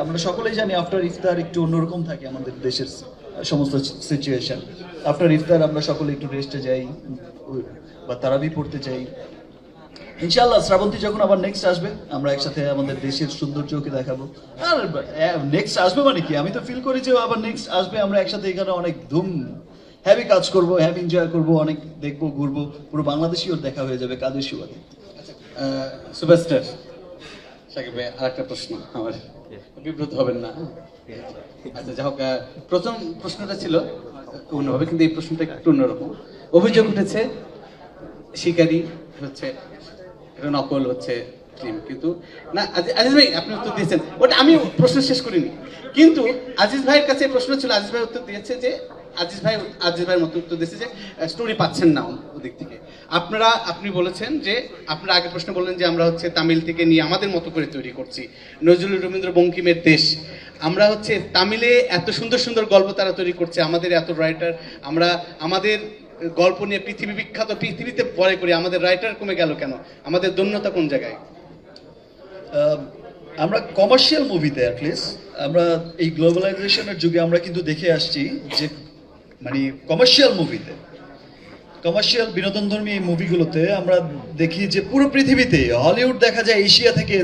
F: আমরা সকলেই জানি আফটার ইফতার একটু অন্যরকম থাকে আমাদের দেশের সমস্ত সিচুয়েশন। আফটার ইফতার আমরা সকলে একটু রেস্টে যাই বা তারাবি পড়তে চাই। ইনশাআল্লাহ শ্রাবন্তী যখন আবার নেক্সট আসবে, আমরা একসাথে আমাদের দেশের সৌন্দর্যকে দেখাবো। আর নেক্সট আসবে মানে কি, আমি তো ফিল করি যে আবার নেক্সট আসবে, আমরা একসাথে এখানে অনেক ধুম হ্যাভি কাজ করবো, হ্যাভি এনজয় করবো, অনেক দেখবো, ঘুরবো, পুরো বাংলাদেশি ওর দেখা হয়ে যাবে কাদের সুবাদে।
E: সুপারস্টার শাকিব ভাই, আরেকটা প্রশ্ন, আমার বিব্রত হবেন না? আচ্ছা, যাই হোক, প্রথম প্রশ্নটা ছিল অন্যভাবে, কিন্তু এই প্রশ্নটা একটু অন্যরকম। অভিযোগ উঠেছে শিকারী হচ্ছে এটা নকল হচ্ছে ফিল্ম, কিন্তু না আজিজ ভাই আপনি উত্তর দিয়েছেন, ওটা আমি প্রশ্ন শেষ করিনি, কিন্তু আজিজ ভাইয়ের কাছে প্রশ্ন ছিল, আজিজ ভাই উত্তর দিয়েছে যে আজিজ ভাইয়ের মতো উত্তর দিচ্ছে যে স্টোরি পাচ্ছেন না ওদিক থেকে। আপনি বলেছেন যে আপনারা আগের প্রশ্ন বললেন যে আমরা হচ্ছে তামিল থেকে নিয়ে আমাদের মতো করে তৈরি করছি, নজরুল রবীন্দ্র বঙ্কিমের দেশ। আমরা হচ্ছে তামিলে এত সুন্দর সুন্দর গল্প তারা তৈরি করছে, আমাদের এত রাইটার, আমরা আমাদের গল্প নিয়ে পৃথিবী বিখ্যাত, পৃথিবীতে পরে করি, আমাদের রাইটার কমে গেল কেন? আমাদের দন্যতা কোন জায়গায়?
F: আমরা কমার্শিয়াল মুভিতে অ্যাটলিস্ট আমরা এই গ্লোবালাইজেশনের যুগে আমরা কিন্তু দেখে আসছি যে মানে কমার্শিয়াল বিনোদনধর্মী এই মুভিগুলোতে আমরা দেখি যে পুরো পৃথিবীতে হলিউড দেখা যায় এশিয়া থেকে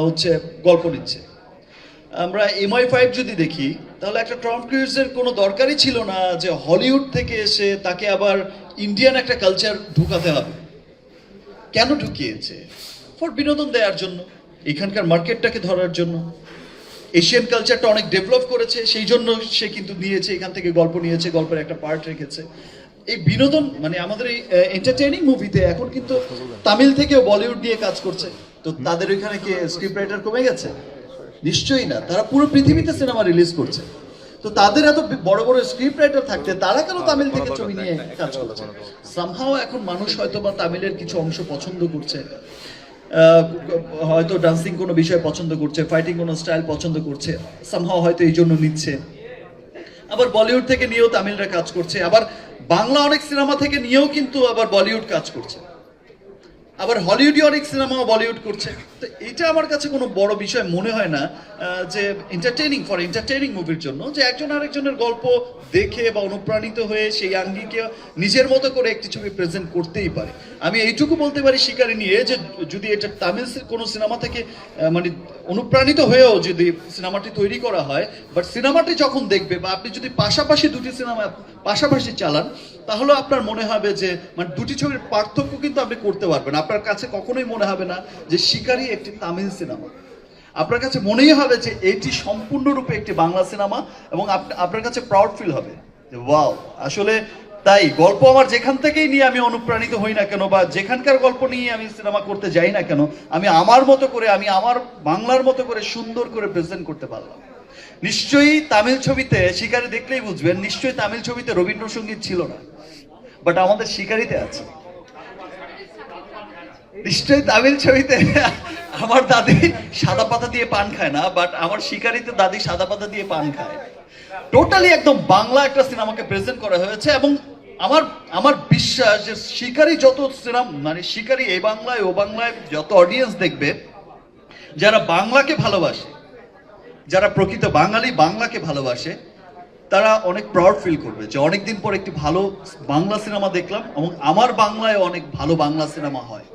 F: হচ্ছে গল্প নিচ্ছে। আমরা MI5 যদি দেখি তাহলে একটা টম ক্রুজের কোনো দরকারই ছিল না যে হলিউড থেকে এসে তাকে আবার ইন্ডিয়ান একটা কালচার ঢুকাতে হবে। কেন ঢুকিয়েছে? ফর বিনোদন দেওয়ার জন্য, এখানকার মার্কেটটাকে ধরার জন্য। এশিয়ান কালচারটা অনেক ডেভেলপ করেছে, সেই জন্য সে কিন্তু নিয়েছে, এখান থেকে গল্প নিয়েছে, গল্পের একটা পার্ট রেখেছে। এই বিনোদন মানে আমাদের এই এন্টারটেইনিং মুভিতে এখন কিন্তু তামিল থেকেও বলিউড নিয়ে কাজ করছে। তো তাদের ওইখানে কি স্ক্রিপ্ট রাইটার কমে গেছে? নিশ্চয়ই না, তারা পুরো পৃথিবীতে সিনেমা রিলিজ করছে। তো তাদের এত বড় বড় স্ক্রিপ্ট রাইটার থাকতে তারা কেন তামিল থেকে ছবি নিয়ে কাজ করছে? সামহাও এখন মানুষ হয়তো বা তামিলের কিছু অংশ পছন্দ করছে, হয়তো ডান্সিং কোনো বিষয় পছন্দ করছে, ফাইটিং কোনো স্টাইল পছন্দ করছে, সামহাও হয়তো এই জন্য নিচ্ছে। আবার বলিউড থেকে নিয়েও তামিলরা কাজ করছে, আবার বাংলা অনেক সিনেমা থেকে নিয়েও কিন্তু আবার বলিউড কাজ করছে, আবার হলিউডে অনেক সিনেমাও বলিউড করছে। তো এটা আমার কাছে কোনো বড় বিষয় মনে হয় না যে এন্টারটেইনিং মুভির জন্য যে একজন আরেকজনের গল্প দেখে বা অনুপ্রাণিত হয়ে সেই আঙ্গিকে নিজের মতো করে একটি ছবি প্রেজেন্ট করতেই পারে। আমি এইটুকু বলতে পারি শিকারি নিয়ে যে যদি এটা তামিল কোনো সিনেমা থেকে মানে অনুপ্রাণিত হয়েও যদি সিনেমাটি তৈরি করা হয়, বাট সিনেমাটি যখন দেখবে বা আপনি যদি পাশাপাশি দুটি সিনেমা পাশাপাশি চালান তাহলে আপনার মনে হবে যে মানে দুটি ছবির পার্থক্য কিন্তু আপনি করতে পারবেন। আপনার কাছে কখনোই মনে হবে না যে শিকারি একটি তামিল সিনেমা, আপনার কাছে মনেই হবে যে এটি সম্পূর্ণরূপে একটি বাংলা সিনেমা, এবং আপনার কাছে প্রাউড ফিল হবে যে ওয়াও আসলে তাই গল্প আমার যেখান থেকেই নিয়ে আমি অনুপ্রাণিত হই না কেন বা যেখানকার গল্প নিয়ে আমি সিনেমা করতে যাই না কেন, আমি আমার মতো করে আমি আমার বাংলার মতো করে সুন্দর করে প্রেজেন্ট করতে পারলাম। নিশ্চয়ই তামিল ছবিতে শিকারি দেখলেই বুঝবেন, নিশ্চয়ই তামিল ছবিতে রবীন্দ্রসঙ্গীত ছিল না, বাট আমাদের শিকারিতে আছে। নিশ্চয়ই তামিল ছবিতে আমার দাদি সাদা পাতা দিয়ে পান খায় না, বাট আমার শিকারিতে দাদি সাদা পাতা দিয়ে পান খায়। টোটালি একদম বাংলা একটা সিনেমাকে প্রেজেন্ট করা হয়েছে, এবং আমার বিশ্বাস যে শিকারি যত সিনেমা মানে শিকারি এই বাংলায় ও বাংলায় যত অডিয়েন্স দেখবে, যারা বাংলাকে ভালোবাসে, যারা প্রকৃত বাঙালি বাংলাকে ভালোবাসে, তারা অনেক প্রাউড ফিল করবে যে অনেকদিন পর একটি ভালো বাংলা সিনেমা দেখলাম এবং আমার বাংলায় অনেক ভালো বাংলা সিনেমা হয়।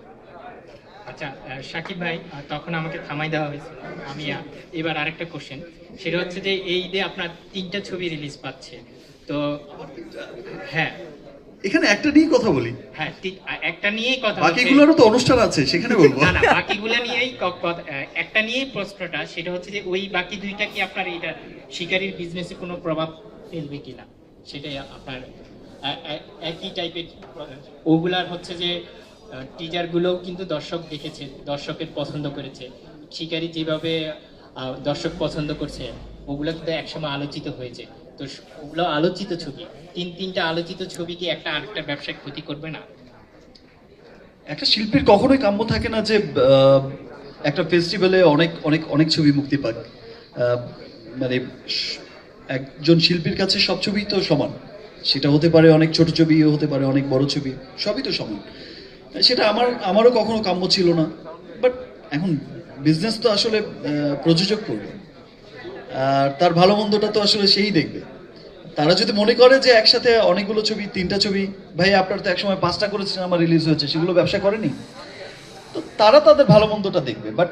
M: আচ্ছা সাকিব ভাই, তখন আমাকে থামাই দেওয়া হয়েছিল। আমি এবার আরেকটা কোশ্চেন, সেটা হচ্ছে যে এই ঈদে আপনার 3টা ছবি রিলিজ পাচ্ছে, তো হ্যাঁ
F: এখানে একটা নিয়েই কথা বলি।
M: হ্যাঁ একটা নিয়েই কথা,
F: বাকিগুলোরও তো অনুষ্ঠান আছে সেখানে বলবো।
M: না বাকিগুলো নিয়েই একটা নিয়েই প্রশ্নটা, সেটা হচ্ছে যে ওই বাকি 2টা কি আপনার এটা শিকারির বিজনেসে কোনো প্রভাব ফেলবে কিনা, সেটাই আপনার একই টাইপের। ওগুলার হচ্ছে যে টিজারগুলোও কিন্তু দর্শক দেখেছে, দর্শকের পছন্দ করেছে, শিকারি যেভাবে দর্শক পছন্দ করছে ওগুলো কিন্তু একসময় আলোচিত হয়েছে। তো ওগুলো আলোচিত ছবি, 3টা আলোচিত ছবি কি একটা আরেকটা ব্যবসায় ক্ষতি করবে না?
F: একটা শিল্পীর কখনোই কাম্য থাকে না যে একটা ফেস্টিভ্যালে অনেক অনেক অনেক ছবি মুক্তি পাক। মানে একজন শিল্পীর কাছে সব ছবি তো সমান, সেটা হতে পারে অনেক ছোট ছবি, হতে পারে অনেক বড় ছবি, সবই তো সমান। সেটা আমারও কখনো কাম্য ছিল না, বাট এখন বিজনেস তো আসলে প্রযোজক করবে, আর তার ভালো মন্দটা তো আসলে সেই দেখবে। তারা যদি মনে করে যে একসাথে অনেকগুলো ছবি, 3টা ছবি, ভাই আপনার তো একসময় 5টা করে সিনেমা রিলিজ হয়েছে, সেগুলো ব্যবসা করেনি, তো তারা তাদের ভালো মন্দটা দেখবে। বাট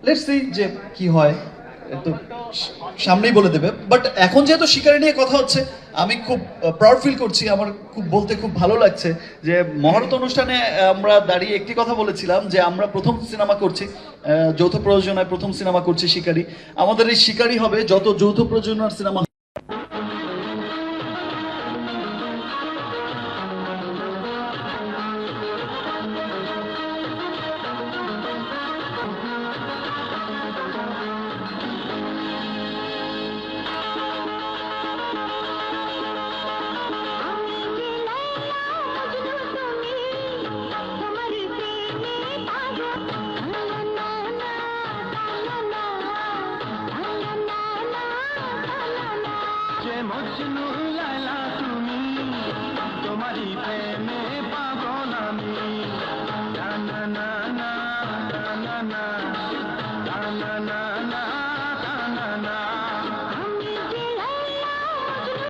F: লেটস সি যে কি হয়, তো সামনেই বলে দেবে। বাট এখন যেহেতু শিকারি নিয়ে কথা হচ্ছে, আমি খুব প্রাউড ফিল করছি, আমার খুব বলতে খুব ভালো লাগছে যে মহরত অনুষ্ঠানে আমরা দাঁড়িয়ে একটি কথা বলেছিলাম যে আমরা প্রথম সিনেমা করছি, যৌথ প্রযোজনায় প্রথম সিনেমা করছি শিকারি। আমাদের এই শিকারি হবে যত যৌথ প্রযোজনার সিনেমা
O: মজনু লায়লা তুমি, তোমারই প্রেমে পাগল আমি। না না না না